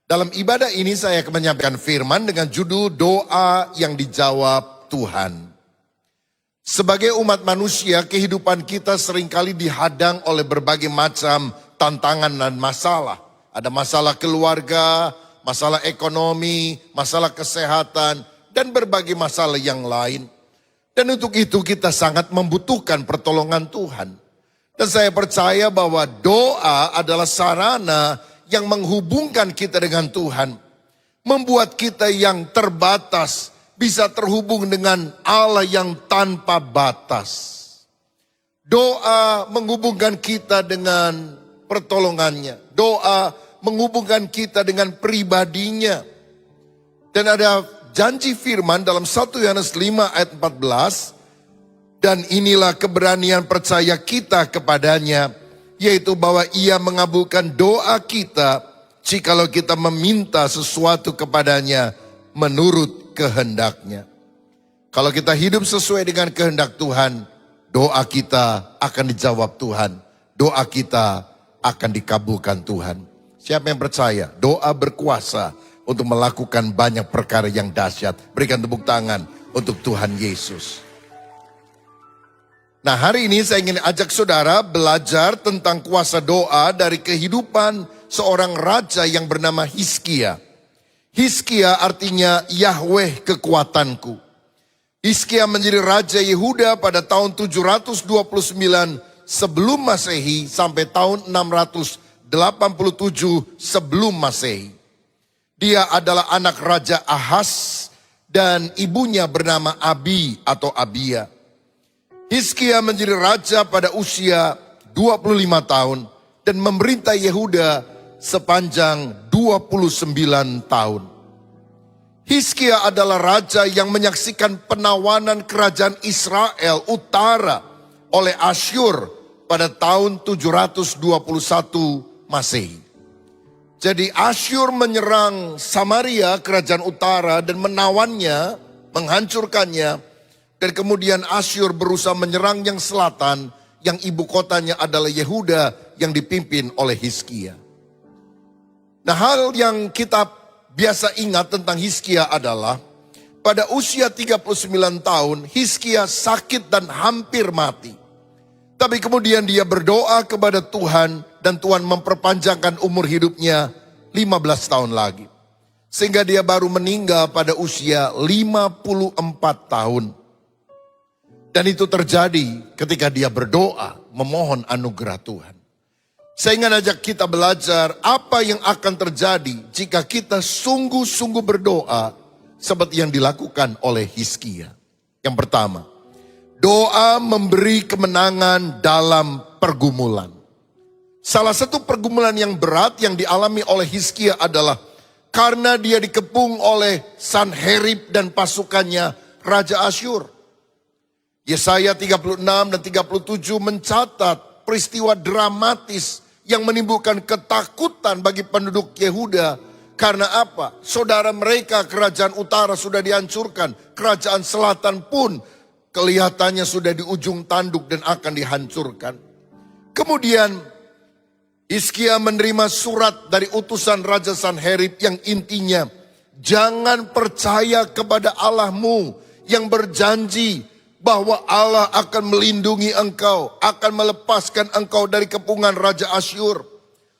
Dalam ibadah ini saya akan menyampaikan firman dengan judul doa yang dijawab Tuhan. Sebagai umat manusia, kehidupan kita seringkali dihadang oleh berbagai macam tantangan dan masalah. Ada masalah keluarga, masalah ekonomi, masalah kesehatan, dan berbagai masalah yang lain. Dan untuk itu kita sangat membutuhkan pertolongan Tuhan. Dan saya percaya bahwa doa adalah sarana yang menghubungkan kita dengan Tuhan. Membuat kita yang terbatas bisa terhubung dengan Allah yang tanpa batas. Doa menghubungkan kita dengan pertolongannya. Doa menghubungkan kita dengan pribadinya. Dan ada janji firman dalam 1 Yohanes 5 ayat 14. Dan inilah keberanian percaya kita kepadanya, yaitu bahwa ia mengabulkan doa kita jikalau kita meminta sesuatu kepadanya menurut kehendaknya. Kalau kita hidup sesuai dengan kehendak Tuhan, doa kita akan dijawab Tuhan. Doa kita akan dikabulkan Tuhan. Siapa yang percaya? Doa berkuasa untuk melakukan banyak perkara yang dahsyat. Berikan tepuk tangan untuk Tuhan Yesus. Nah, hari ini saya ingin ajak saudara belajar tentang kuasa doa dari kehidupan seorang raja yang bernama Hizkia. Hizkia artinya Yahweh kekuatanku. Hizkia menjadi raja Yehuda pada tahun 729 sebelum Masehi sampai tahun 687 sebelum Masehi. Dia adalah anak Raja Ahaz dan ibunya bernama Abi atau Abia. Hizkia menjadi raja pada usia 25 tahun dan memerintah Yehuda sepanjang 29 tahun. Hizkia adalah raja yang menyaksikan penawanan kerajaan Israel utara oleh Asyur pada tahun 721 Masehi. Jadi Asyur menyerang Samaria, kerajaan utara, dan menawannya, menghancurkannya. Dan kemudian Asyur berusaha menyerang yang selatan, yang ibu kotanya adalah Yehuda yang dipimpin oleh Hizkia. Nah, hal yang kita biasa ingat tentang Hizkia adalah pada usia 39 tahun Hizkia sakit dan hampir mati. Tapi kemudian dia berdoa kepada Tuhan dan Tuhan memperpanjangkan umur hidupnya 15 tahun lagi. Sehingga dia baru meninggal pada usia 54 tahun. Dan itu terjadi ketika dia berdoa memohon anugerah Tuhan. Saya ingin ajak kita belajar apa yang akan terjadi jika kita sungguh-sungguh berdoa seperti yang dilakukan oleh Hizkia. Yang pertama, doa memberi kemenangan dalam pergumulan. Salah satu pergumulan yang berat yang dialami oleh Hizkia adalah karena dia dikepung oleh Sanherib dan pasukannya Raja Asyur. Yesaya 36 dan 37 mencatat peristiwa dramatis yang menimbulkan ketakutan bagi penduduk Yehuda. Karena apa? Saudara mereka kerajaan utara sudah dihancurkan. Kerajaan selatan pun kelihatannya sudah di ujung tanduk dan akan dihancurkan. Kemudian Hizkia menerima surat dari utusan Raja Sanherib yang intinya, jangan percaya kepada Allahmu yang berjanji bahwa Allah akan melindungi engkau, akan melepaskan engkau dari kepungan Raja Asyur.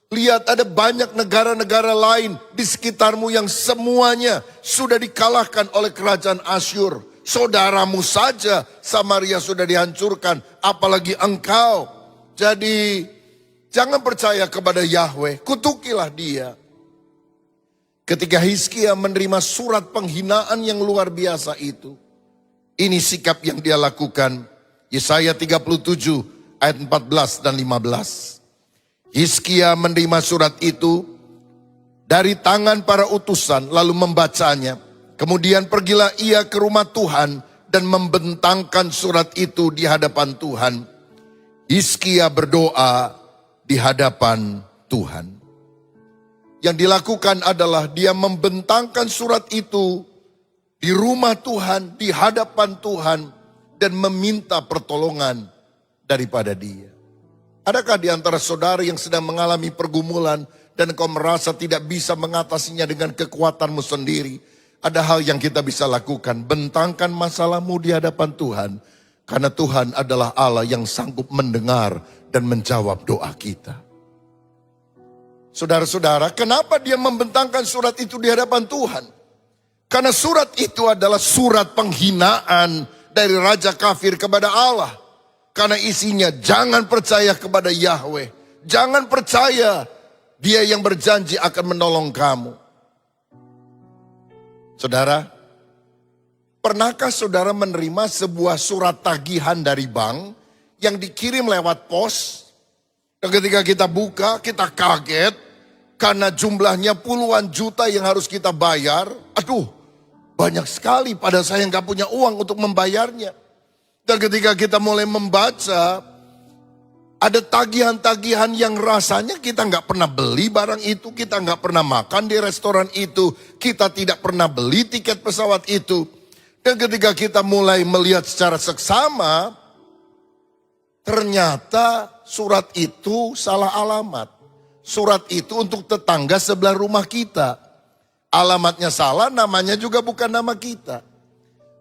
Lihat, ada banyak negara-negara lain di sekitarmu yang semuanya sudah dikalahkan oleh kerajaan Asyur. Saudaramu saja Samaria sudah dihancurkan, apalagi engkau. Jadi jangan percaya kepada Yahweh, kutukilah dia. Ketika Hizkia menerima surat penghinaan yang luar biasa itu, ini sikap yang dia lakukan. Yesaya 37 ayat 14 dan 15. Hizkia menerima surat itu dari tangan para utusan lalu membacanya. Kemudian pergilah ia ke rumah Tuhan dan membentangkan surat itu di hadapan Tuhan. Hizkia berdoa di hadapan Tuhan. Yang dilakukan adalah dia membentangkan surat itu di rumah Tuhan, di hadapan Tuhan, dan meminta pertolongan daripada dia. Adakah di antara saudara yang sedang mengalami pergumulan dan engkau merasa tidak bisa mengatasinya dengan kekuatanmu sendiri, ada hal yang kita bisa lakukan. Bentangkan masalahmu di hadapan Tuhan, karena Tuhan adalah Allah yang sanggup mendengar dan menjawab doa kita. Saudara-saudara, kenapa dia membentangkan surat itu di hadapan Tuhan? Karena surat itu adalah surat penghinaan dari raja kafir kepada Allah. Karena isinya, jangan percaya kepada Yahweh. Jangan percaya Dia yang berjanji akan menolong kamu. Saudara, pernahkah saudara menerima sebuah surat tagihan dari bank yang dikirim lewat pos? Dan ketika kita buka, kita kaget karena jumlahnya puluhan juta yang harus kita bayar. Aduh, banyak sekali, padahal saya nggak punya uang untuk membayarnya. Dan ketika kita mulai membaca, ada tagihan-tagihan yang rasanya kita nggak pernah beli barang itu, kita nggak pernah makan di restoran itu, kita tidak pernah beli tiket pesawat itu. Dan ketika kita mulai melihat secara seksama, ternyata surat itu salah alamat. Surat itu untuk tetangga sebelah rumah kita. Alamatnya salah, namanya juga bukan nama kita.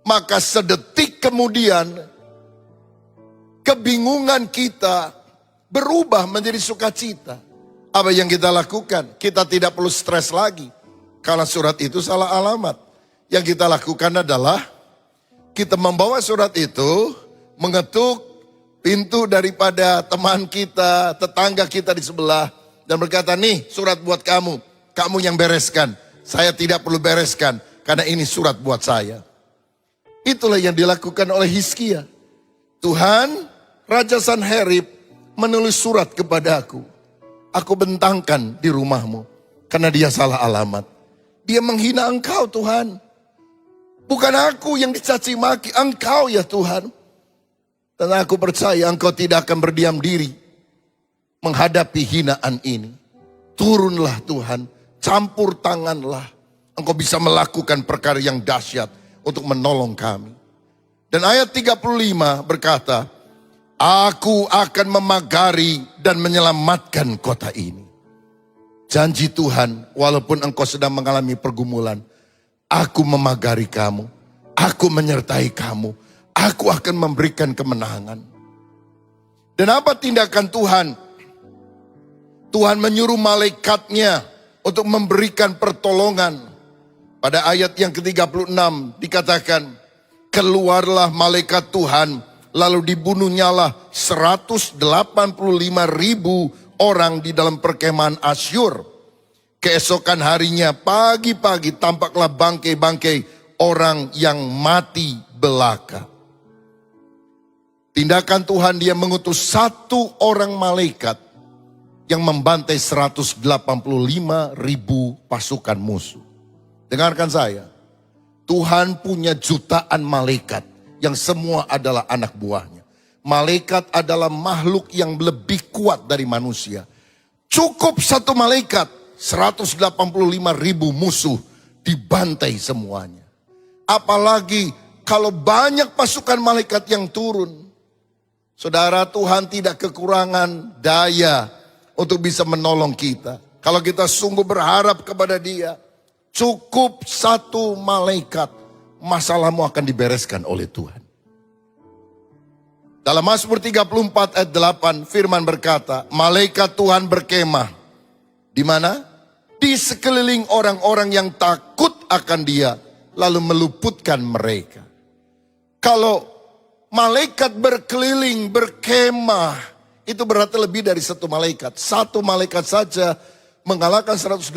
Maka sedetik kemudian, kebingungan kita berubah menjadi sukacita. Apa yang kita lakukan? Kita tidak perlu stres lagi. Karena surat itu salah alamat. Yang kita lakukan adalah, kita membawa surat itu, mengetuk pintu daripada teman kita, tetangga kita di sebelah. Dan berkata, nih surat buat kamu. Kamu yang bereskan. Saya tidak perlu bereskan, karena ini surat buat saya. Itulah yang dilakukan oleh Hizkia. Tuhan, Raja Sanherib menulis surat kepadaku. Aku bentangkan di rumahmu, karena dia salah alamat. Dia menghina engkau Tuhan. Bukan aku yang dicaci maki, engkau ya Tuhan. Dan aku percaya engkau tidak akan berdiam diri menghadapi hinaan ini. Turunlah Tuhan. Campur tanganlah, engkau bisa melakukan perkara yang dahsyat untuk menolong kami. Dan ayat 35 berkata, aku akan memagari dan menyelamatkan kota ini. Janji Tuhan, walaupun engkau sedang mengalami pergumulan, aku memagari kamu, aku menyertai kamu, aku akan memberikan kemenangan. Dan apa tindakan Tuhan? Tuhan menyuruh malaikatnya untuk memberikan pertolongan. Pada ayat yang ke-36 dikatakan, keluarlah malaikat Tuhan, lalu dibunuhnyalah 185.000 orang di dalam perkemahan Asyur. Keesokan harinya pagi-pagi tampaklah bangkai-bangkai orang yang mati belaka. Tindakan Tuhan, dia mengutus satu orang malaikat yang membantai 185.000 pasukan musuh. Dengarkan saya, Tuhan punya jutaan malaikat yang semua adalah anak buahnya. Malaikat adalah makhluk yang lebih kuat dari manusia. Cukup satu malaikat, 185.000 musuh dibantai semuanya. Apalagi kalau banyak pasukan malaikat yang turun. Saudara, Tuhan tidak kekurangan daya untuk bisa menolong kita. Kalau kita sungguh berharap kepada Dia, cukup satu malaikat, masalahmu akan dibereskan oleh Tuhan. Dalam Mazmur 34 ayat 8, firman berkata, malaikat Tuhan berkemah. Di mana? Di sekeliling orang-orang yang takut akan Dia, lalu meluputkan mereka. Kalau malaikat berkeliling, berkemah, itu berarti lebih dari satu malaikat. Satu malaikat saja mengalahkan 185.000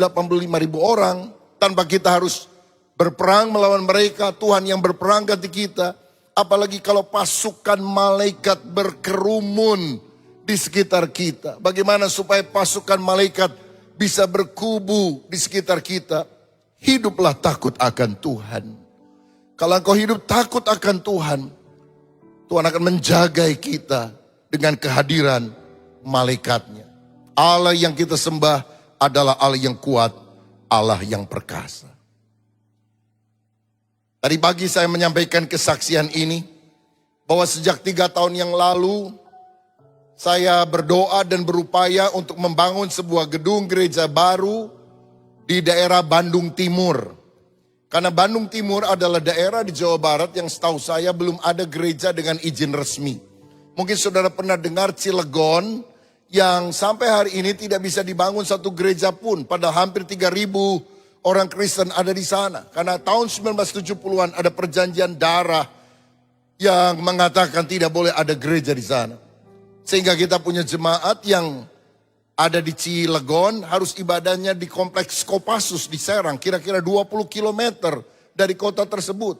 orang. Tanpa kita harus berperang melawan mereka. Tuhan yang berperang ganti kita. Apalagi kalau pasukan malaikat berkerumun di sekitar kita. Bagaimana supaya pasukan malaikat bisa berkubu di sekitar kita? Hiduplah takut akan Tuhan. Kalau engkau hidup takut akan Tuhan, Tuhan akan menjaga kita dengan kehadiran malaikatnya. Allah yang kita sembah adalah Allah yang kuat, Allah yang perkasa. Tadi pagi saya menyampaikan kesaksian ini, bahwa sejak 3 tahun yang lalu, saya berdoa dan berupaya untuk membangun sebuah gedung gereja baru di daerah Bandung Timur. Karena Bandung Timur adalah daerah di Jawa Barat yang setahu saya belum ada gereja dengan izin resmi. Mungkin saudara pernah dengar Cilegon yang sampai hari ini tidak bisa dibangun satu gereja pun. Padahal hampir 3.000 orang Kristen ada di sana. Karena tahun 1970-an ada perjanjian darah yang mengatakan tidak boleh ada gereja di sana. Sehingga kita punya jemaat yang ada di Cilegon harus ibadahnya di kompleks Kopassus di Serang. Kira-kira 20 km dari kota tersebut.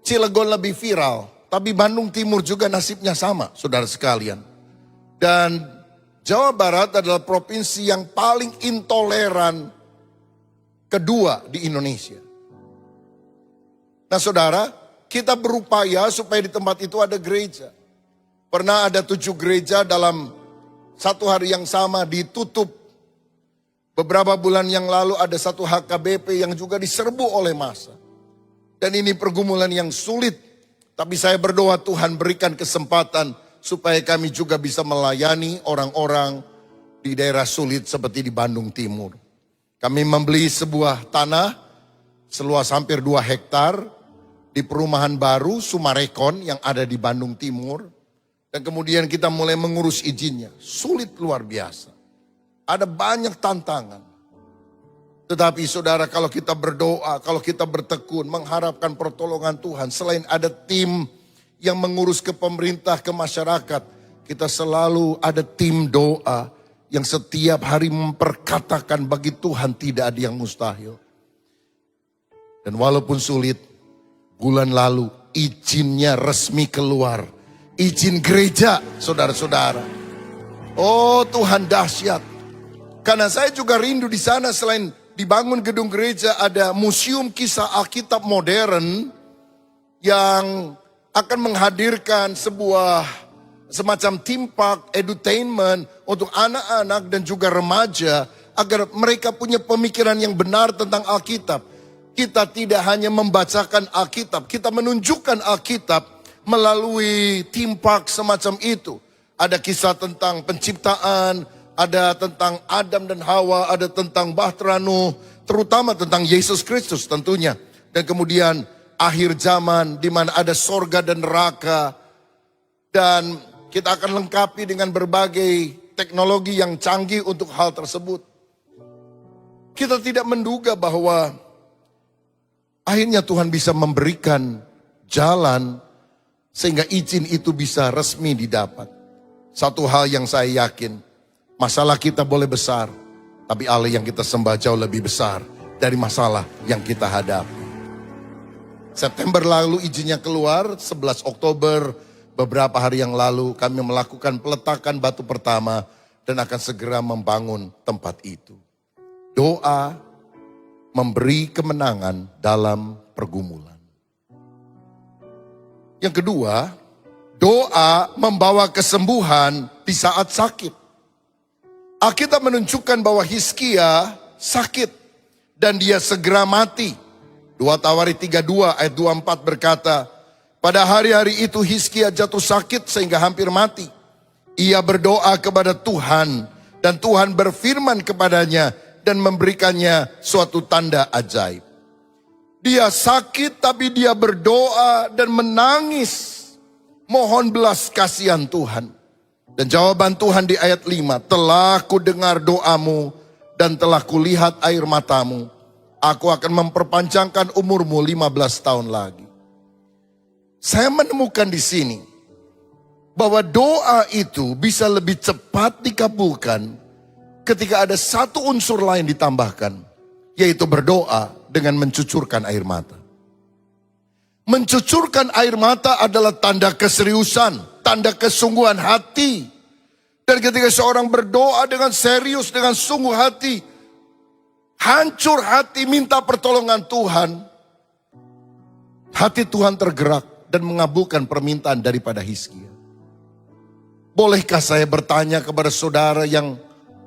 Cilegon lebih viral. Tapi Bandung Timur juga nasibnya sama, saudara sekalian. Dan Jawa Barat adalah provinsi yang paling intoleran kedua di Indonesia. Nah saudara, kita berupaya supaya di tempat itu ada gereja. Pernah ada 7 gereja dalam satu hari yang sama ditutup. Beberapa bulan yang lalu ada satu HKBP yang juga diserbu oleh massa. Dan ini pergumulan yang sulit. Tapi saya berdoa Tuhan berikan kesempatan supaya kami juga bisa melayani orang-orang di daerah sulit seperti di Bandung Timur. Kami membeli sebuah tanah seluas hampir 2 hektar di perumahan baru Sumarekon yang ada di Bandung Timur. Dan kemudian kita mulai mengurus izinnya. Sulit luar biasa. Ada banyak tantangan. Tetapi saudara, kalau kita berdoa, kalau kita bertekun, mengharapkan pertolongan Tuhan. Selain ada tim yang mengurus ke pemerintah, ke masyarakat. Kita selalu ada tim doa yang setiap hari memperkatakan bagi Tuhan tidak ada yang mustahil. Dan walaupun sulit, bulan lalu izinnya resmi keluar. Izin gereja, saudara-saudara. Oh Tuhan dahsyat. Karena saya juga rindu di sana selain dibangun gedung gereja ada museum kisah Alkitab modern yang akan menghadirkan sebuah semacam theme park edutainment untuk anak-anak dan juga remaja agar mereka punya pemikiran yang benar tentang Alkitab. Kita tidak hanya membacakan Alkitab, kita menunjukkan Alkitab melalui theme park semacam itu. Ada kisah tentang penciptaan, ada tentang Adam dan Hawa, ada tentang Bahtera Nuh, terutama tentang Yesus Kristus tentunya. Dan kemudian akhir zaman di mana ada sorga dan neraka. Dan kita akan lengkapi dengan berbagai teknologi yang canggih untuk hal tersebut. Kita tidak menduga bahwa akhirnya Tuhan bisa memberikan jalan sehingga izin itu bisa resmi didapat. Satu hal yang saya yakin, masalah kita boleh besar, tapi Allah yang kita sembah jauh lebih besar dari masalah yang kita hadapi. September lalu izinnya keluar, 11 Oktober beberapa hari yang lalu kami melakukan peletakan batu pertama dan akan segera membangun tempat itu. Doa memberi kemenangan dalam pergumulan. Yang kedua, doa membawa kesembuhan di saat sakit. Alkitab menunjukkan bahwa Hizkia sakit dan dia segera mati. 2 Tawari 32 ayat 24 berkata, pada hari-hari itu Hizkia jatuh sakit sehingga hampir mati. Ia berdoa kepada Tuhan dan Tuhan berfirman kepadanya dan memberikannya suatu tanda ajaib. Dia sakit tapi dia berdoa dan menangis. Mohon belas kasihan Tuhan. Dan jawaban Tuhan di ayat 5. Telah ku dengar doamu dan telah kulihat air matamu. Aku akan memperpanjangkan umurmu 15 tahun lagi. Saya menemukan di sini bahwa doa itu bisa lebih cepat dikabulkan ketika ada satu unsur lain ditambahkan. Yaitu berdoa dengan mencucurkan air mata. Mencucurkan air mata adalah tanda keseriusan, tanda kesungguhan hati. Dan ketika seorang berdoa dengan serius, dengan sungguh hati, hancur hati minta pertolongan Tuhan, hati Tuhan tergerak dan mengabulkan permintaan daripada Hizkia. Bolehkah saya bertanya kepada saudara yang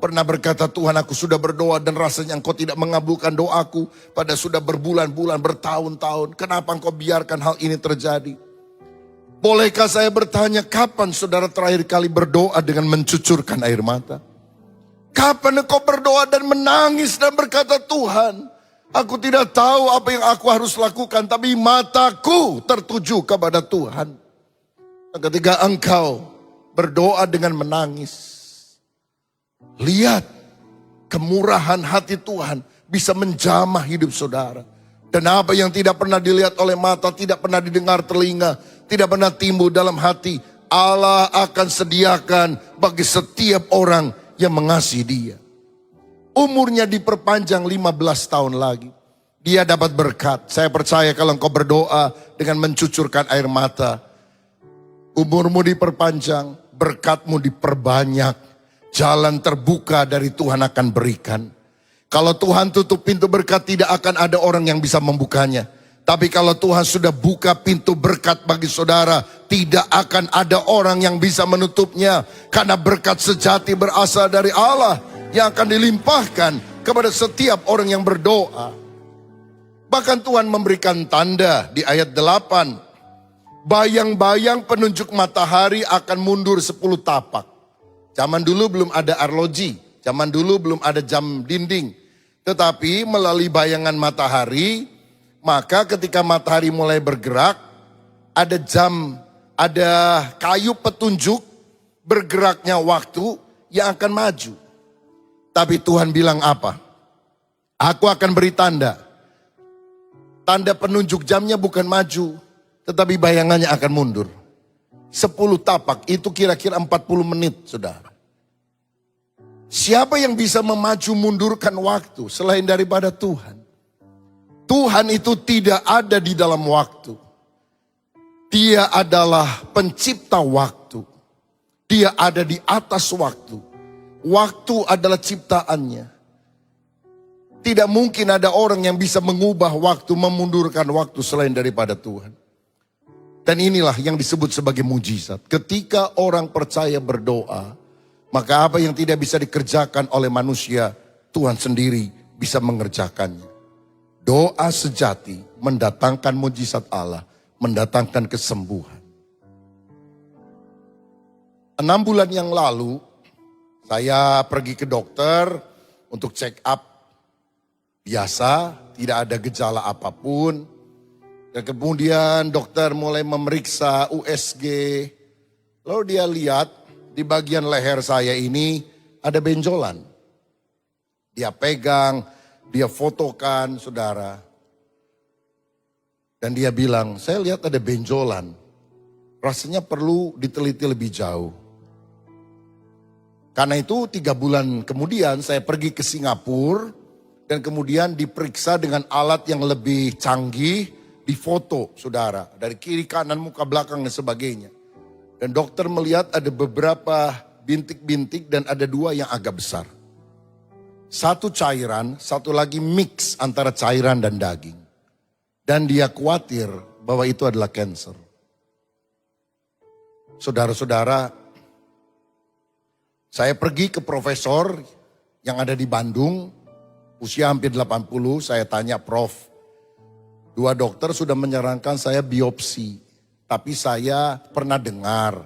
pernah berkata, Tuhan aku sudah berdoa dan rasanya engkau tidak mengabulkan doaku pada sudah berbulan-bulan, bertahun-tahun. Kenapa engkau biarkan hal ini terjadi? Bolehkah saya bertanya, kapan saudara terakhir kali berdoa dengan mencucurkan air mata? Kapan engkau berdoa dan menangis dan berkata, Tuhan, aku tidak tahu apa yang aku harus lakukan, tapi mataku tertuju kepada Tuhan. Dan ketika engkau berdoa dengan menangis, lihat kemurahan hati Tuhan bisa menjamah hidup saudara. Dan apa yang tidak pernah dilihat oleh mata, tidak pernah didengar telinga, tidak pernah timbul dalam hati, Allah akan sediakan bagi setiap orang yang mengasihi dia. Umurnya diperpanjang 15 tahun lagi. Dia dapat berkat. Saya percaya kalau engkau berdoa dengan mencucurkan air mata, umurmu diperpanjang, berkatmu diperbanyak, jalan terbuka dari Tuhan akan berikan. Kalau Tuhan tutup pintu berkat, tidak akan ada orang yang bisa membukanya. Tapi kalau Tuhan sudah buka pintu berkat bagi saudara, tidak akan ada orang yang bisa menutupnya. Karena berkat sejati berasal dari Allah yang akan dilimpahkan kepada setiap orang yang berdoa. Bahkan Tuhan memberikan tanda di ayat 8. Bayang-bayang penunjuk matahari akan mundur 10 tapak. Zaman dulu belum ada arloji, zaman dulu belum ada jam dinding. Tetapi melalui bayangan matahari, maka ketika matahari mulai bergerak, ada jam, ada kayu petunjuk bergeraknya waktu yang akan maju. Tapi Tuhan bilang apa? Aku akan beri tanda. Tanda penunjuk jamnya bukan maju, tetapi bayangannya akan mundur. 10 tapak itu kira-kira 40 menit, saudara. Siapa yang bisa memaju mundurkan waktu selain daripada Tuhan? Tuhan itu tidak ada di dalam waktu. Dia adalah pencipta waktu. Dia ada di atas waktu. Waktu adalah ciptaannya. Tidak mungkin ada orang yang bisa mengubah waktu, memundurkan waktu selain daripada Tuhan. Dan inilah yang disebut sebagai mujizat. Ketika orang percaya berdoa, maka apa yang tidak bisa dikerjakan oleh manusia, Tuhan sendiri bisa mengerjakannya. Doa sejati mendatangkan mujizat Allah, mendatangkan kesembuhan. 6 bulan yang lalu, saya pergi ke dokter untuk check up biasa, tidak ada gejala apapun. Dan kemudian dokter mulai memeriksa USG. Lalu dia lihat di bagian leher saya ini ada benjolan. Dia pegang, dia fotokan, saudara. Dan dia bilang, saya lihat ada benjolan. Rasanya perlu diteliti lebih jauh. Karena itu 3 bulan kemudian saya pergi ke Singapura. Dan kemudian diperiksa dengan alat yang lebih canggih, difoto, saudara. Dari kiri, kanan, muka, belakang, dan sebagainya. Dan dokter melihat ada beberapa bintik-bintik dan ada 2 yang agak besar. Satu cairan, satu lagi mix antara cairan dan daging. Dan dia khawatir bahwa itu adalah kanker. Saudara-saudara, saya pergi ke profesor yang ada di Bandung, usia hampir 80, saya tanya, Prof, 2 dokter sudah menyarankan saya biopsi. Tapi saya pernah dengar,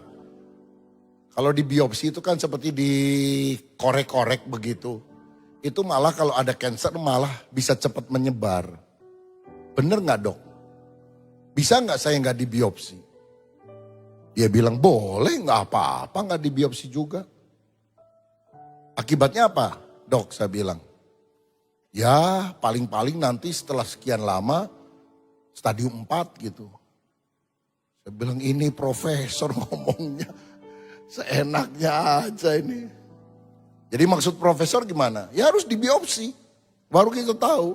kalau di biopsi itu kan seperti dikorek-korek begitu. Itu malah kalau ada kanker malah bisa cepat menyebar. Bener gak dok? Bisa gak saya gak dibiopsi? Dia bilang boleh, gak apa-apa gak dibiopsi juga. Akibatnya apa dok? Saya bilang, ya paling-paling nanti setelah sekian lama stadium 4 gitu. Saya bilang ini profesor ngomongnya seenaknya aja ini. Jadi maksud profesor gimana? Ya harus dibiopsi. Baru kita tahu.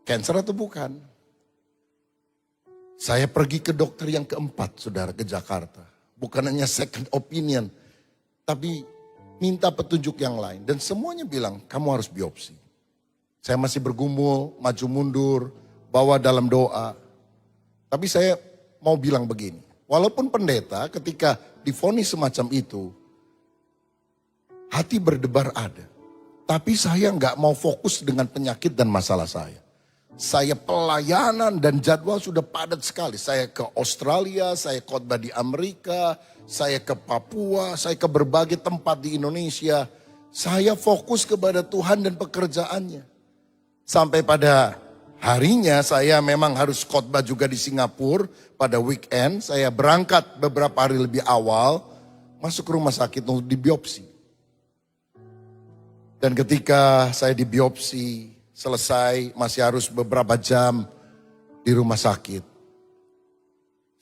Kanker atau bukan. Saya pergi ke dokter yang keempat, saudara, ke Jakarta. Bukan hanya second opinion. Tapi minta petunjuk yang lain. Dan semuanya bilang kamu harus biopsi. Saya masih bergumul, maju mundur, bawa dalam doa. Tapi saya mau bilang begini, walaupun pendeta ketika divonis semacam itu, hati berdebar ada. Tapi saya nggak mau fokus dengan penyakit dan masalah saya. Saya pelayanan dan jadwal sudah padat sekali. Saya ke Australia, saya khotbah di Amerika, saya ke Papua, saya ke berbagai tempat di Indonesia. Saya fokus kepada Tuhan dan pekerjaannya. Sampai pada harinya saya memang harus khotbah juga di Singapura pada weekend. Saya berangkat beberapa hari lebih awal, masuk ke rumah sakit untuk dibiopsi. Dan ketika saya dibiopsi, selesai, masih harus beberapa jam di rumah sakit.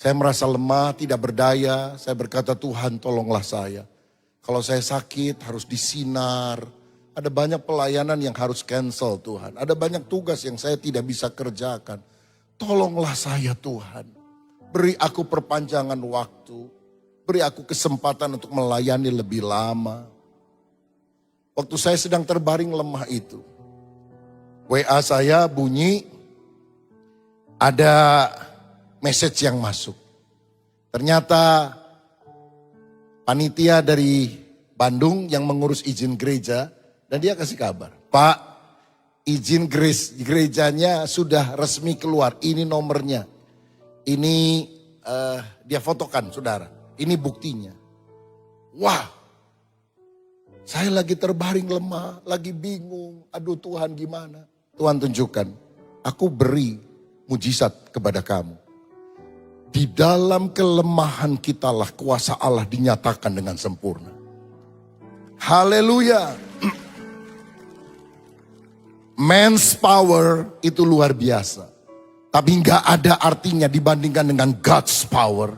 Saya merasa lemah, tidak berdaya. Saya berkata, Tuhan tolonglah saya. Kalau saya sakit harus disinar. Ada banyak pelayanan yang harus cancel Tuhan. Ada banyak tugas yang saya tidak bisa kerjakan. Tolonglah saya Tuhan. Beri aku perpanjangan waktu. Beri aku kesempatan untuk melayani lebih lama. Waktu saya sedang terbaring lemah itu, WA saya bunyi, ada message yang masuk. Ternyata panitia dari Bandung yang mengurus izin gereja, dan dia kasih kabar, Pak, izin gerejanya sudah resmi keluar, ini nomornya. Ini dia fotokan saudara, ini buktinya. Wah. Saya lagi terbaring lemah, lagi bingung. Aduh Tuhan gimana? Tuhan tunjukkan, aku beri mujizat kepada kamu. Di dalam kelemahan kitalah kuasa Allah dinyatakan dengan sempurna. Haleluya. Man's power itu luar biasa. Tapi gak ada artinya dibandingkan dengan God's power.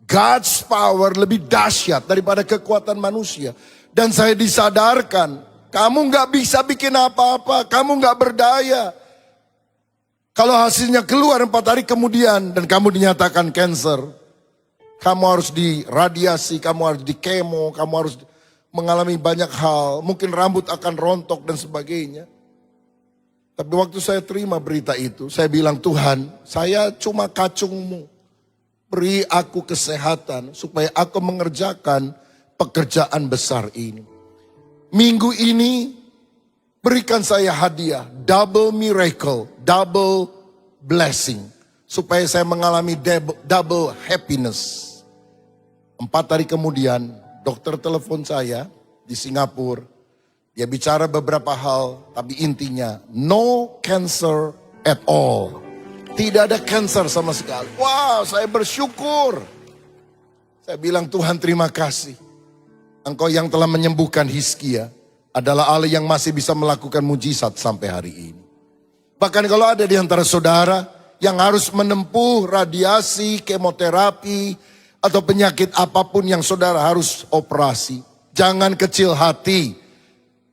God's power lebih dahsyat daripada kekuatan manusia. Dan saya disadarkan, kamu gak bisa bikin apa-apa, kamu gak berdaya. Kalau hasilnya keluar 4 hari kemudian dan kamu dinyatakan cancer, kamu harus diradiasi, kamu harus di kemo, kamu harus mengalami banyak hal. Mungkin rambut akan rontok dan sebagainya. Tapi waktu saya terima berita itu, saya bilang, Tuhan, saya cuma kacungmu. Beri aku kesehatan supaya aku mengerjakan pekerjaan besar ini. Minggu ini berikan saya hadiah, double miracle, double blessing. Supaya saya mengalami double happiness. 4 hari kemudian dokter telepon saya di Singapura. Dia bicara beberapa hal, tapi intinya no cancer at all. Tidak ada cancer sama sekali. Wow, saya bersyukur. Saya bilang, Tuhan terima kasih. Engkau yang telah menyembuhkan Hizkia adalah Allah yang masih bisa melakukan mujizat sampai hari ini. Bahkan kalau ada di antara saudara yang harus menempuh radiasi, kemoterapi, atau penyakit apapun yang saudara harus operasi, jangan kecil hati.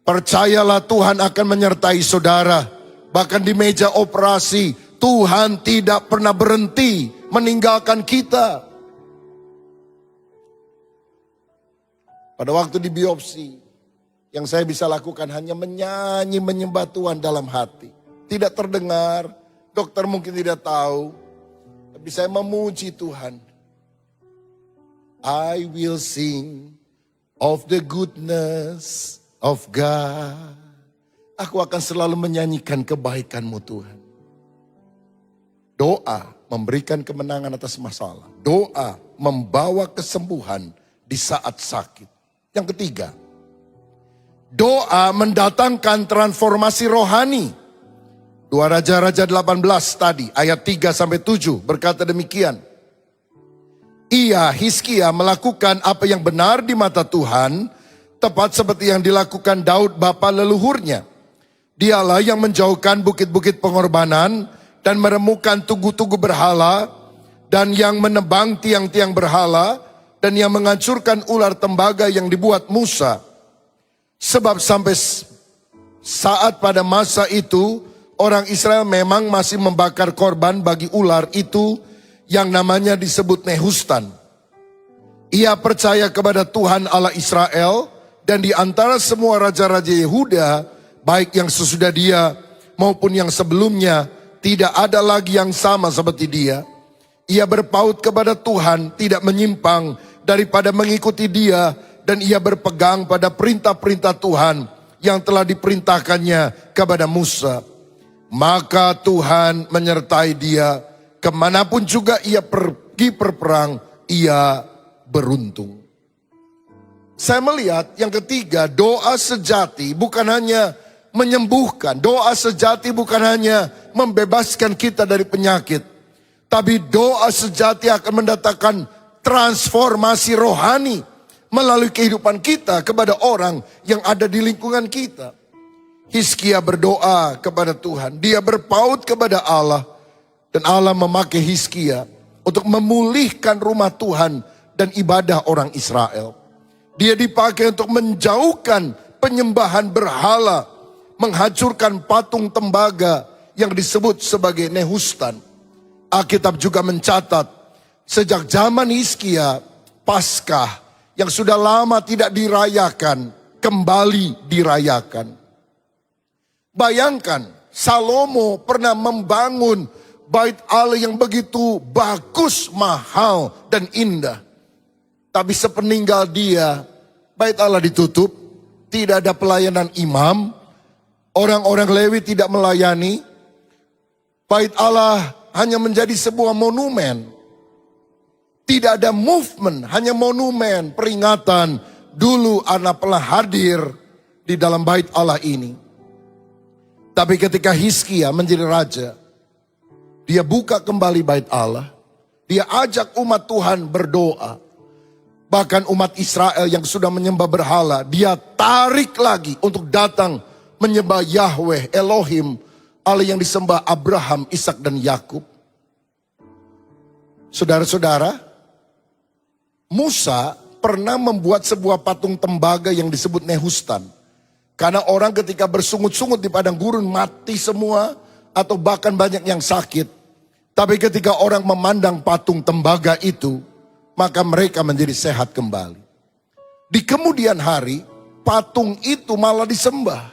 Percayalah Tuhan akan menyertai saudara. Bahkan di meja operasi, Tuhan tidak pernah berhenti meninggalkan kita. Pada waktu di biopsi, yang saya bisa lakukan hanya menyanyi menyembah Tuhan dalam hati. Tidak terdengar, dokter mungkin tidak tahu, tapi saya memuji Tuhan. I will sing of the goodness of God. Aku akan selalu menyanyikan kebaikan-Mu Tuhan. Doa memberikan kemenangan atas masalah. Doa membawa kesembuhan di saat sakit. Yang ketiga, doa mendatangkan transformasi rohani. 2 Raja-Raja 18 tadi, ayat 3-7 berkata demikian. Hizkia melakukan apa yang benar di mata Tuhan, tepat seperti yang dilakukan Daud bapa leluhurnya. Dialah yang menjauhkan bukit-bukit pengorbanan dan meremukkan tugu-tugu berhala, dan yang menebang tiang-tiang berhala, dan yang menghancurkan ular tembaga yang dibuat Musa. Sebab sampai saat pada masa itu, orang Israel memang masih membakar korban bagi ular itu yang namanya disebut Nehustan. Ia percaya kepada Tuhan Allah Israel, dan di antara semua raja-raja Yehuda, baik yang sesudah dia maupun yang sebelumnya, tidak ada lagi yang sama seperti dia. Ia berpaut kepada Tuhan, tidak menyimpang daripada mengikuti dia, dan ia berpegang pada perintah-perintah Tuhan yang telah diperintahkannya kepada Musa. maka Tuhan menyertai dia. Kemanapun juga ia pergi berperang, ia beruntung. Saya melihat yang ketiga, doa sejati bukan hanya menyembuhkan. Doa sejati bukan hanya membebaskan kita dari penyakit. Tapi doa sejati akan mendatangkan transformasi rohani melalui kehidupan kita kepada orang yang ada di lingkungan kita. Hizkia berdoa kepada Tuhan. Dia berpaut kepada Allah. Dan Allah memakai Hizkia untuk memulihkan rumah Tuhan dan ibadah orang Israel. Dia dipakai untuk menjauhkan penyembahan berhala, menghancurkan patung tembaga yang disebut sebagai Nehustan. Alkitab juga mencatat, sejak zaman Hizkia, Paskah yang sudah lama tidak dirayakan, kembali dirayakan. Bayangkan, Salomo pernah membangun bait Allah yang begitu bagus, mahal, dan indah. Tapi sepeninggal dia, bait Allah ditutup, tidak ada pelayanan imam, orang-orang Lewi tidak melayani, bait Allah hanya menjadi sebuah monumen. Tidak ada movement, hanya monumen, peringatan, dulu anak pernah hadir di dalam bait Allah ini. Tapi ketika Hizkia menjadi raja, dia buka kembali bait Allah. Dia ajak umat Tuhan berdoa. Bahkan umat Israel yang sudah menyembah berhala, dia tarik lagi untuk datang menyembah Yahweh, Elohim, Allah yang disembah Abraham, Ishak dan Yakub. Saudara-saudara, Musa pernah membuat sebuah patung tembaga yang disebut Nehustan. Karena orang ketika bersungut-sungut di padang gurun mati semua atau bahkan banyak yang sakit. Tapi ketika orang memandang patung tembaga itu, maka mereka menjadi sehat kembali. Di kemudian hari, patung itu malah disembah.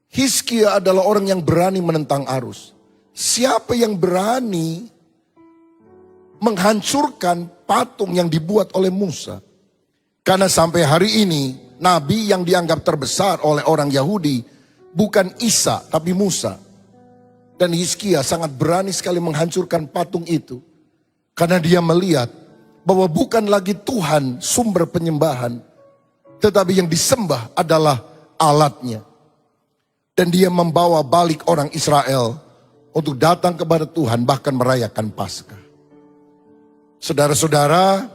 Hizkia adalah orang yang berani menentang arus. Siapa yang berani menghancurkan patung yang dibuat oleh Musa? Karena sampai hari ini, nabi yang dianggap terbesar oleh orang Yahudi bukan Isa tapi Musa. Dan Hizkia sangat berani sekali menghancurkan patung itu. Karena dia melihat bahwa bukan lagi Tuhan sumber penyembahan, tetapi yang disembah adalah alatnya. Dan dia membawa balik orang Israel untuk datang kepada Tuhan, bahkan merayakan Paskah. Saudara-saudara,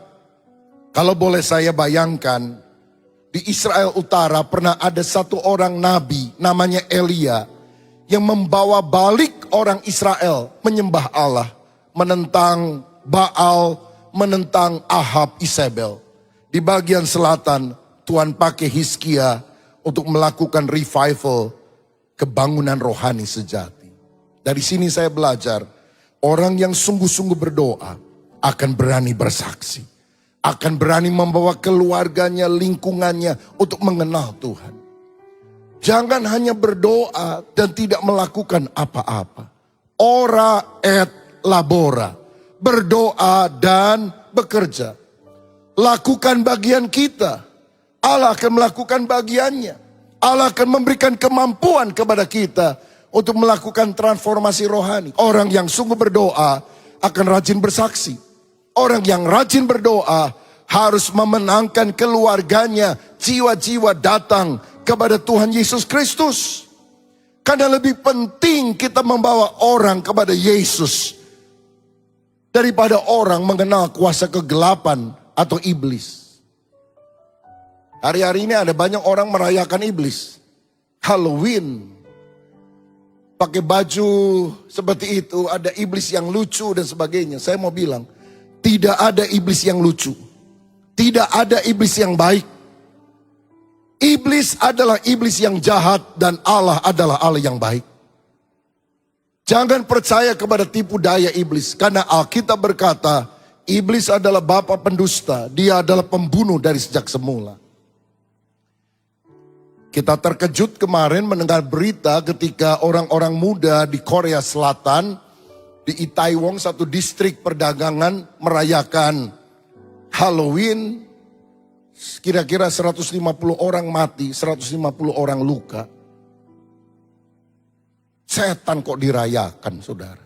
kalau boleh saya bayangkan, di Israel Utara pernah ada satu orang nabi namanya Elia yang membawa balik orang Israel menyembah Allah, menentang Baal, menentang Ahab, Isabel. Di bagian selatan, Tuhan pakai Hizkia untuk melakukan revival, kebangunan rohani sejati. Dari sini saya belajar, orang yang sungguh-sungguh berdoa akan berani bersaksi, akan berani membawa keluarganya, lingkungannya untuk mengenal Tuhan. Jangan hanya berdoa dan tidak melakukan apa-apa. Ora et labora. Berdoa dan bekerja. Lakukan bagian kita. Allah akan melakukan bagiannya. Allah akan memberikan kemampuan kepada kita untuk melakukan transformasi rohani. Orang yang sungguh berdoa akan rajin bersaksi. Orang yang rajin berdoa harus memenangkan keluarganya. Jiwa-jiwa datang kepada Tuhan Yesus Kristus. Karena lebih penting kita membawa orang kepada Yesus daripada orang mengenal kuasa kegelapan atau iblis. Hari-hari ini ada banyak orang merayakan iblis. Halloween. Pakai baju seperti itu, ada iblis yang lucu dan sebagainya. Saya mau bilang, tidak ada iblis yang lucu. Tidak ada iblis yang baik. Iblis adalah iblis yang jahat dan Allah adalah Allah yang baik. Jangan percaya kepada tipu daya iblis. Karena Alkitab berkata, iblis adalah bapa pendusta. Dia adalah pembunuh dari sejak semula. Kita terkejut kemarin mendengar berita ketika orang-orang muda di Korea Selatan, di Itaewon, satu distrik perdagangan, merayakan Halloween. Kira-kira 150 orang mati, 150 orang luka. Setan kok dirayakan, saudara.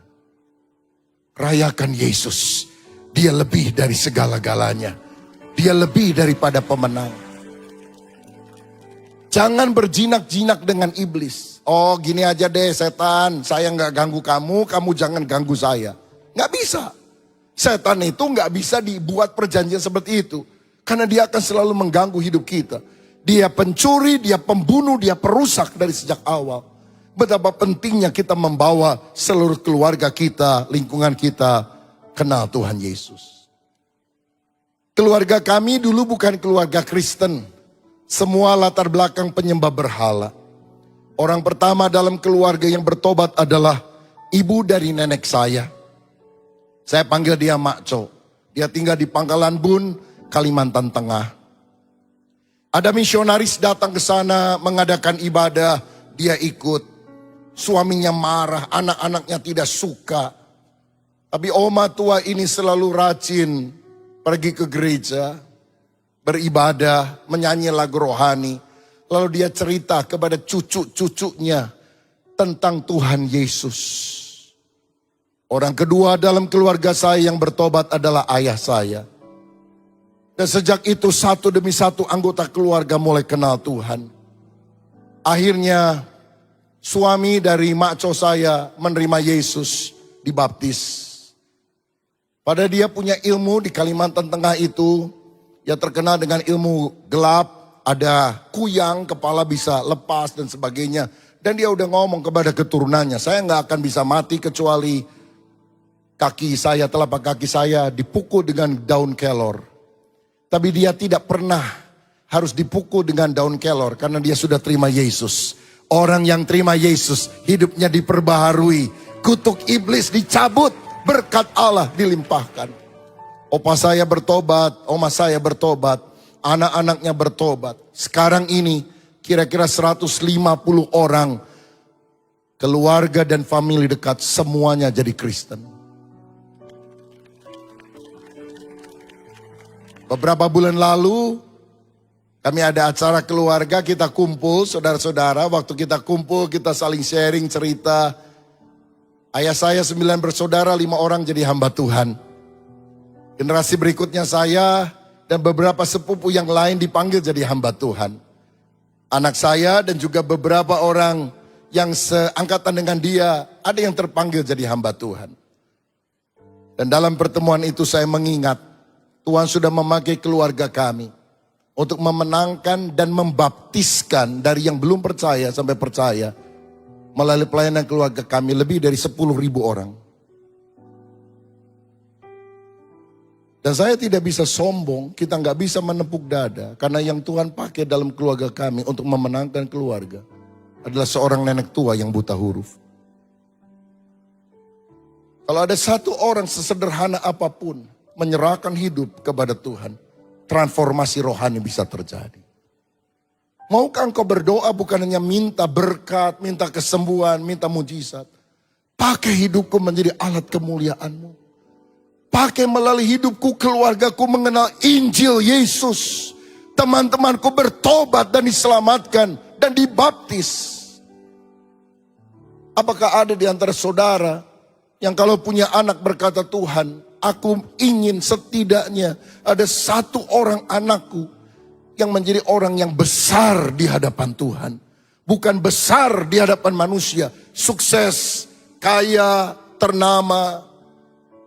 Rayakan Yesus. Dia lebih dari segala-galanya. Dia lebih daripada pemenang. Jangan berjinak-jinak dengan iblis. Oh gini aja deh setan, saya nggak ganggu kamu, kamu jangan ganggu saya. Nggak bisa. Setan itu nggak bisa dibuat perjanjian seperti itu. Karena dia akan selalu mengganggu hidup kita. Dia pencuri, dia pembunuh, dia perusak dari sejak awal. Betapa pentingnya kita membawa seluruh keluarga kita, lingkungan kita, kenal Tuhan Yesus. Keluarga kami dulu bukan keluarga Kristen. Semua latar belakang penyembah berhala. Orang pertama dalam keluarga yang bertobat adalah ibu dari nenek saya. Saya panggil dia Makco. Dia tinggal di Pangkalan Bun, Kalimantan Tengah. Ada misionaris datang ke sana mengadakan ibadah, dia ikut. Suaminya marah, anak-anaknya tidak suka. Tapi oma tua ini selalu rajin pergi ke gereja, beribadah, menyanyi lagu rohani. Lalu dia cerita kepada cucu-cucunya tentang Tuhan Yesus. Orang kedua dalam keluarga saya yang bertobat adalah ayah saya. Dan sejak itu satu demi satu anggota keluarga mulai kenal Tuhan. Akhirnya suami dari makco saya menerima Yesus, dibaptis. Pada dia punya ilmu di Kalimantan Tengah itu, ya terkenal dengan ilmu gelap, ada kuyang, kepala bisa lepas dan sebagainya. Dan dia udah ngomong kepada keturunannya, saya nggak akan bisa mati kecuali kaki saya, telapak kaki saya dipukul dengan daun kelor. Tapi dia tidak pernah harus dipukul dengan daun kelor karena dia sudah terima Yesus. Orang yang terima Yesus hidupnya diperbaharui. Kutuk iblis dicabut, berkat Allah dilimpahkan. Opa saya bertobat, oma saya bertobat, anak-anaknya bertobat. Sekarang ini kira-kira 150 orang keluarga dan famili dekat semuanya jadi Kristen. Beberapa bulan lalu kami ada acara keluarga, kita kumpul, saudara-saudara. Waktu kita kumpul, kita saling sharing cerita. Ayah saya 9 bersaudara, 5 orang jadi hamba Tuhan. Generasi berikutnya saya dan beberapa sepupu yang lain dipanggil jadi hamba Tuhan. Anak saya dan juga beberapa orang yang seangkatan dengan dia, ada yang terpanggil jadi hamba Tuhan. Dan dalam pertemuan itu saya mengingat, Tuhan sudah memakai keluarga kami untuk memenangkan dan membaptiskan dari yang belum percaya sampai percaya. Melalui pelayanan keluarga kami lebih dari 10.000 orang. Dan saya tidak bisa sombong, kita nggak bisa menepuk dada. Karena yang Tuhan pakai dalam keluarga kami untuk memenangkan keluarga adalah seorang nenek tua yang buta huruf. Kalau ada satu orang sesederhana apapun menyerahkan hidup kepada Tuhan, transformasi rohani bisa terjadi. Maukah engkau berdoa bukan hanya minta berkat, minta kesembuhan, minta mujizat. Pakai hidupku menjadi alat kemuliaan-Mu. Pakai melalui hidupku, keluargaku mengenal Injil Yesus. Teman-temanku bertobat dan diselamatkan dan dibaptis. Apakah ada di antara saudara yang kalau punya anak berkata, Tuhan, aku ingin setidaknya ada satu orang anakku yang menjadi orang yang besar di hadapan Tuhan. Bukan besar di hadapan manusia. Sukses, kaya, ternama.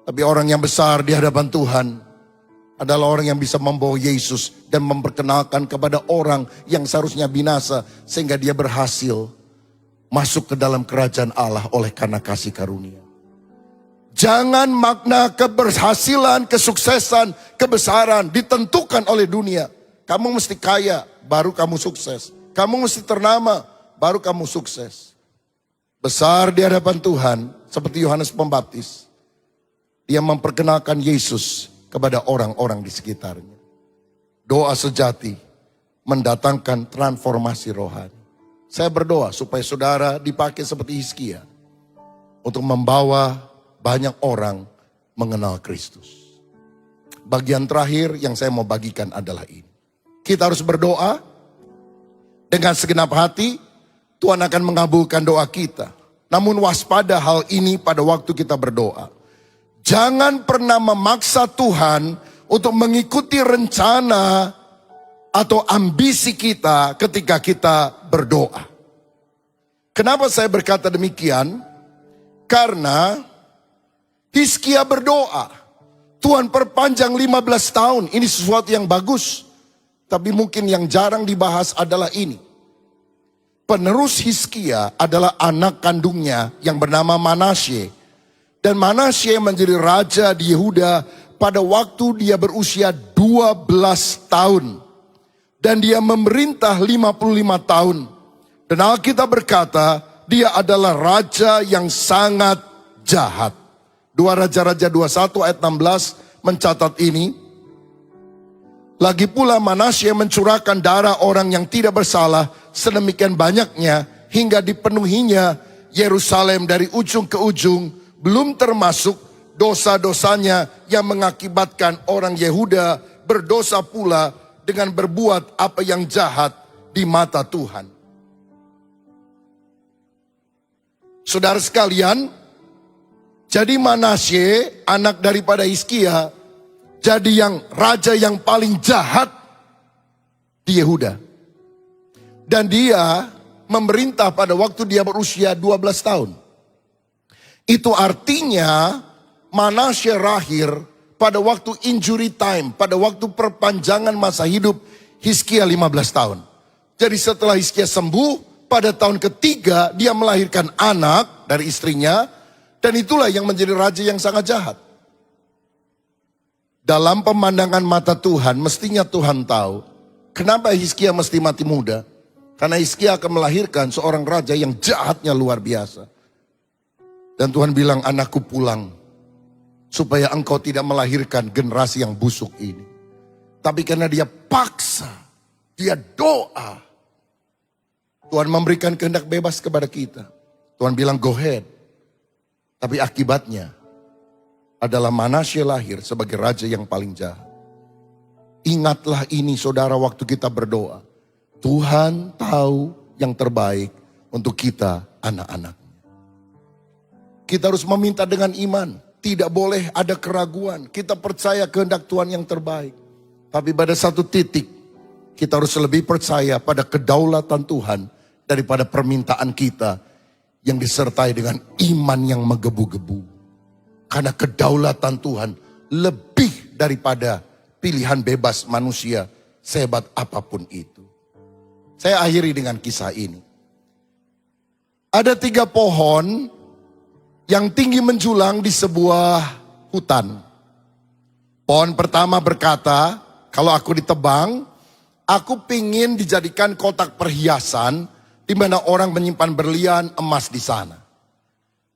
Tapi orang yang besar di hadapan Tuhan adalah orang yang bisa membawa Yesus dan memperkenalkan kepada orang yang seharusnya binasa. Sehingga dia berhasil masuk ke dalam kerajaan Allah oleh karena kasih karunia. Jangan makna keberhasilan, kesuksesan, kebesaran ditentukan oleh dunia. Kamu mesti kaya, baru kamu sukses. Kamu mesti ternama, baru kamu sukses. Besar di hadapan Tuhan, seperti Yohanes Pembaptis. Dia memperkenalkan Yesus kepada orang-orang di sekitarnya. Doa sejati mendatangkan transformasi rohani. Saya berdoa supaya saudara dipakai seperti Hizkia untuk membawa banyak orang mengenal Kristus. Bagian terakhir yang saya mau bagikan adalah ini. Kita harus berdoa dengan segenap hati. Tuhan akan mengabulkan doa kita. Namun waspada hal ini pada waktu kita berdoa. Jangan pernah memaksa Tuhan untuk mengikuti rencana atau ambisi kita ketika kita berdoa. Kenapa saya berkata demikian? Karena Hizkia berdoa, Tuhan perpanjang 15 tahun, ini sesuatu yang bagus. Tapi mungkin yang jarang dibahas adalah ini. Penerus Hizkia adalah anak kandungnya yang bernama Manasye. Dan Manasye menjadi raja di Yehuda pada waktu dia berusia 12 tahun. Dan dia memerintah 55 tahun. Dan Alkitab berkata, dia adalah raja yang sangat jahat. 2 Raja-Raja 21 ayat 16 mencatat ini. Lagi pula Manasye mencurahkan darah orang yang tidak bersalah sedemikian banyaknya hingga dipenuhinya Yerusalem dari ujung ke ujung, belum termasuk dosa-dosanya yang mengakibatkan orang Yehuda berdosa pula dengan berbuat apa yang jahat di mata Tuhan. Saudara sekalian, jadi Manasye anak daripada Hizkia jadi yang raja yang paling jahat di Yehuda. Dan dia memerintah pada waktu dia berusia 12 tahun. Itu artinya Manasye lahir pada waktu injury time, pada waktu perpanjangan masa hidup Hizkia 15 tahun. Jadi setelah Hizkia sembuh, pada tahun ketiga dia melahirkan anak dari istrinya, dan itulah yang menjadi raja yang sangat jahat. Dalam pemandangan mata Tuhan, mestinya Tuhan tahu kenapa Hizkia mesti mati muda. Karena Hizkia akan melahirkan seorang raja yang jahatnya luar biasa. Dan Tuhan bilang, anakku pulang, supaya engkau tidak melahirkan generasi yang busuk ini. Tapi karena dia paksa, dia doa, Tuhan memberikan kehendak bebas kepada kita. Tuhan bilang go ahead. Tapi akibatnya adalah Manasye lahir sebagai raja yang paling jahat. Ingatlah ini saudara waktu kita berdoa. Tuhan tahu yang terbaik untuk kita anak-anaknya. Kita harus meminta dengan iman. Tidak boleh ada keraguan. Kita percaya kehendak Tuhan yang terbaik. Tapi pada satu titik kita harus lebih percaya pada kedaulatan Tuhan daripada permintaan kita yang disertai dengan iman yang menggebu-gebu. Karena kedaulatan Tuhan lebih daripada pilihan bebas manusia sehebat apapun itu. Saya akhiri dengan kisah ini. Ada 3 pohon yang tinggi menjulang di sebuah hutan. Pohon pertama berkata, kalau aku ditebang, aku pingin dijadikan kotak perhiasan di mana orang menyimpan berlian emas di sana.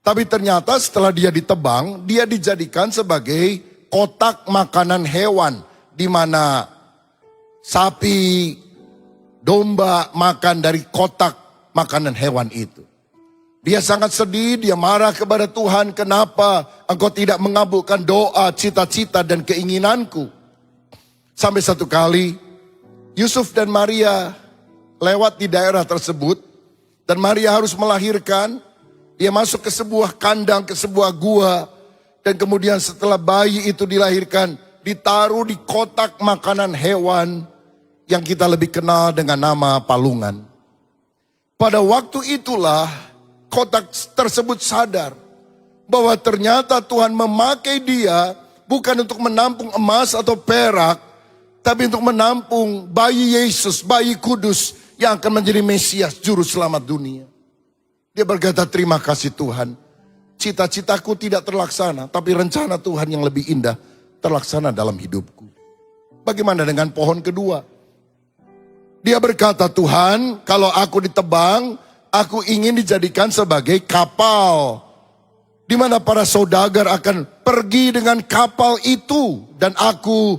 Tapi ternyata setelah dia ditebang, dia dijadikan sebagai kotak makanan hewan. Di mana sapi, domba makan dari kotak makanan hewan itu. Dia sangat sedih, dia marah kepada Tuhan. Kenapa engkau tidak mengabulkan doa, cita-cita dan keinginanku? Sampai satu kali, Yusuf dan Maria lewat di daerah tersebut. Dan Maria harus melahirkan. Dia masuk ke sebuah kandang, ke sebuah gua. Dan kemudian setelah bayi itu dilahirkan, ditaruh di kotak makanan hewan yang kita lebih kenal dengan nama palungan. Pada waktu itulah kotak tersebut sadar bahwa ternyata Tuhan memakai dia bukan untuk menampung emas atau perak, tapi untuk menampung bayi Yesus, bayi kudus yang akan menjadi Mesias, juru selamat dunia. Dia berkata, terima kasih Tuhan. Cita-citaku tidak terlaksana, tapi rencana Tuhan yang lebih indah terlaksana dalam hidupku. Bagaimana dengan pohon kedua? Dia berkata, Tuhan, kalau aku ditebang, aku ingin dijadikan sebagai kapal. Di mana para saudagar akan pergi dengan kapal itu. Dan aku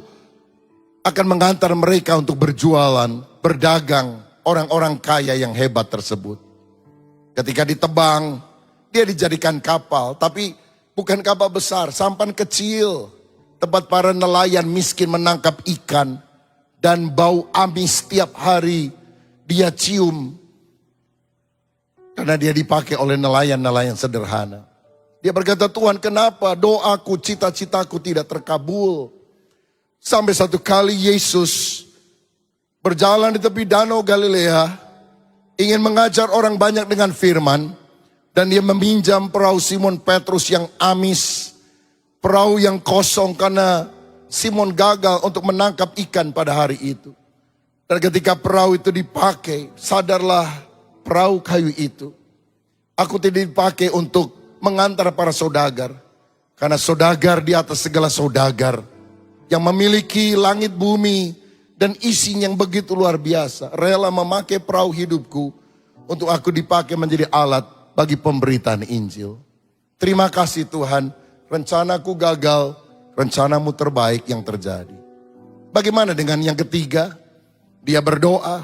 akan mengantar mereka untuk berjualan, berdagang, orang-orang kaya yang hebat tersebut. Ketika ditebang, dia dijadikan kapal. Tapi bukan kapal besar, sampan kecil. Tempat para nelayan miskin menangkap ikan. Dan bau amis setiap hari dia cium. Karena dia dipakai oleh nelayan-nelayan sederhana. Dia berkata, Tuhan, kenapa doaku, cita-citaku tidak terkabul? Sampai satu kali Yesus berjalan di tepi danau Galilea, ingin mengajar orang banyak dengan firman, dan dia meminjam perahu Simon Petrus yang amis, perahu yang kosong karena Simon gagal untuk menangkap ikan pada hari itu. Dan ketika perahu itu dipakai, sadarlah perahu kayu itu, aku tidak dipakai untuk mengantar para saudagar, karena saudagar di atas segala saudagar, yang memiliki langit bumi dan isinya yang begitu luar biasa, rela memakai perahu hidupku untuk aku dipakai menjadi alat bagi pemberitaan Injil. Terima kasih Tuhan, rencanaku gagal, rencanamu terbaik yang terjadi. Bagaimana dengan yang ketiga? Dia berdoa,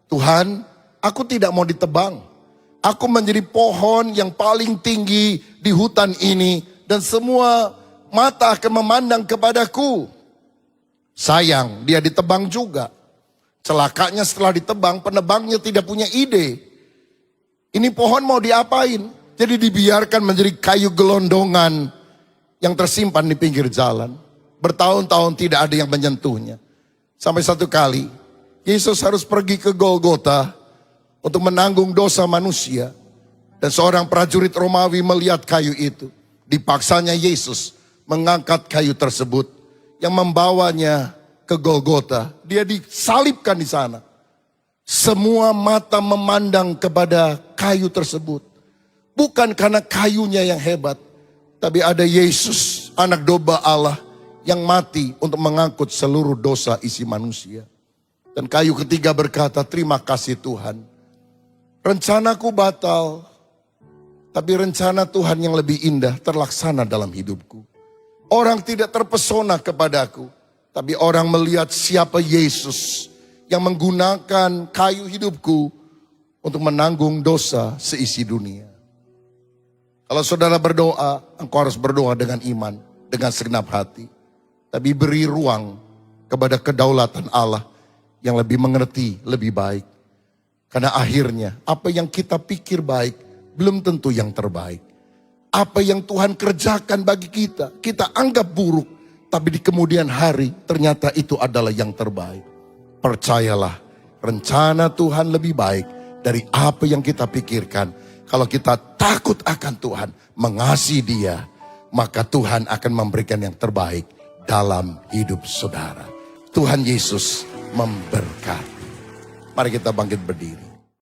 Tuhan, aku tidak mau ditebang. Aku menjadi pohon yang paling tinggi di hutan ini, dan semua mata akan memandang kepadaku. Sayang, dia ditebang juga. Celakanya setelah ditebang, penebangnya tidak punya ide. Ini pohon mau diapain? Jadi dibiarkan menjadi kayu gelondongan yang tersimpan di pinggir jalan. Bertahun-tahun tidak ada yang menyentuhnya. Sampai satu kali, Yesus harus pergi ke Golgota untuk menanggung dosa manusia. Dan seorang prajurit Romawi melihat kayu itu. Dipaksanya Yesus mengangkat kayu tersebut yang membawanya ke Golgota. Dia disalibkan di sana. Semua mata memandang kepada kayu tersebut. Bukan karena kayunya yang hebat, tapi ada Yesus, anak domba Allah, yang mati untuk mengangkut seluruh dosa isi manusia. Dan kayu ketiga berkata, terima kasih Tuhan. Rencanaku batal, tapi rencana Tuhan yang lebih indah terlaksana dalam hidupku. Orang tidak terpesona kepadaku, tapi orang melihat siapa Yesus yang menggunakan kayu hidupku untuk menanggung dosa seisi dunia. Kalau saudara berdoa, engkau harus berdoa dengan iman, dengan segenap hati. Tapi beri ruang kepada kedaulatan Allah yang lebih mengerti, lebih baik. Karena akhirnya apa yang kita pikir baik belum tentu yang terbaik. Apa yang Tuhan kerjakan bagi kita, kita anggap buruk, tapi di kemudian hari ternyata itu adalah yang terbaik. Percayalah, rencana Tuhan lebih baik dari apa yang kita pikirkan. Kalau kita takut akan Tuhan, mengasihi Dia, maka Tuhan akan memberikan yang terbaik dalam hidup saudara. Tuhan Yesus memberkati. Mari kita bangkit berdiri.